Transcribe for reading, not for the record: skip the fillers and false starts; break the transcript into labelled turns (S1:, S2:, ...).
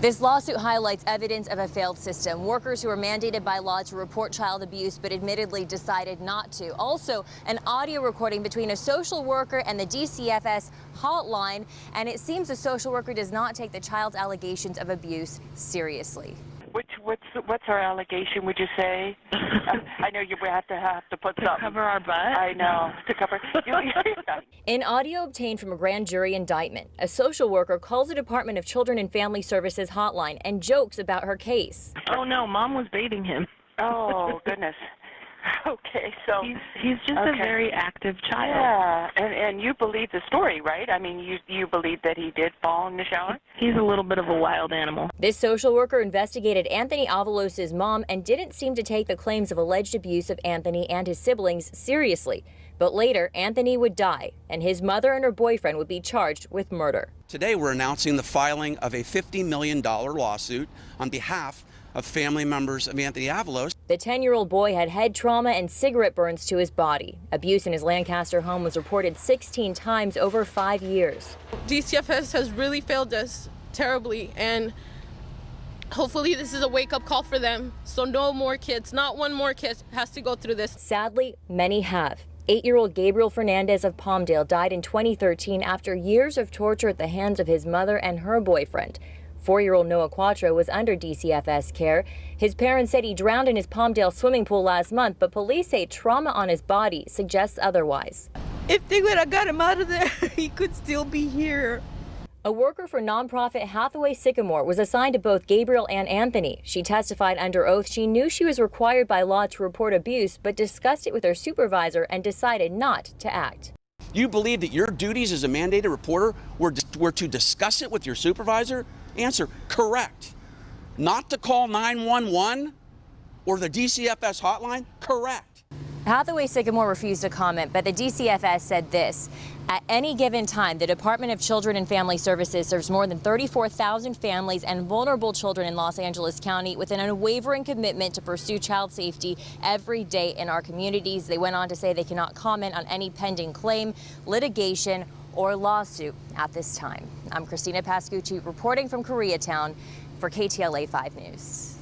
S1: This lawsuit highlights evidence of a failed system. Workers who are mandated by law to report child abuse but admittedly decided not to. Also, an audio recording between a social worker and the DCFS hotline, and it seems the social worker does not take the child's allegations of abuse seriously.
S2: What's our allegation, would you say? I know we have to put something.
S3: To cover our butt?
S2: I know, to cover.
S1: In audio obtained from a grand jury indictment, a social worker calls the Department of Children and Family Services hotline and jokes about her case.
S3: Oh no, Mom was baiting him.
S2: Oh, goodness. Okay, so
S3: he's just a very active child.
S2: Yeah, and you believe the story, right? I mean, you believe that he did fall in the shower?
S3: He's a little bit of a wild animal.
S1: This social worker investigated Anthony Avalos' mom and didn't seem to take the claims of alleged abuse of Anthony and his siblings seriously. But later, Anthony would die, and his mother and her boyfriend would be charged with murder.
S4: Today, we're announcing the filing of a $50 million lawsuit on behalf of family members of Anthony Avalos.
S1: The 10-year-old boy had head trauma and cigarette burns to his body. Abuse in his Lancaster home was reported 16 times over 5 years.
S5: DCFS has really failed us terribly, and hopefully this is a wake-up call for them, so no more kids, not one more kid has to go through this.
S1: Sadly, many have. 8-year-old Gabriel Fernandez of Palmdale died in 2013 after years of torture at the hands of his mother and her boyfriend. 4-year-old Noah Quattro was under DCFS care. His parents said he drowned in his Palmdale swimming pool last month, but police say trauma on his body suggests otherwise.
S6: If they would have got him out of there, he could still be here.
S1: A worker for nonprofit Hathaway Sycamore was assigned to both Gabriel and Anthony. She testified under oath she knew she was required by law to report abuse, but discussed it with her supervisor and decided not to act.
S4: You believe that your duties as a mandated reporter were to discuss it with your supervisor? Answer, correct. Not to call 911 or the DCFS hotline? Correct.
S1: Hathaway Sycamore refused to comment, but the DCFS said this. At any given time, the Department of Children and Family Services serves more than 34,000 families and vulnerable children in Los Angeles County with an unwavering commitment to pursue child safety every day in our communities. They went on to say they cannot comment on any pending claim, litigation, or lawsuit at this time. I'm Christina Pascucci reporting from Koreatown for KTLA 5 News.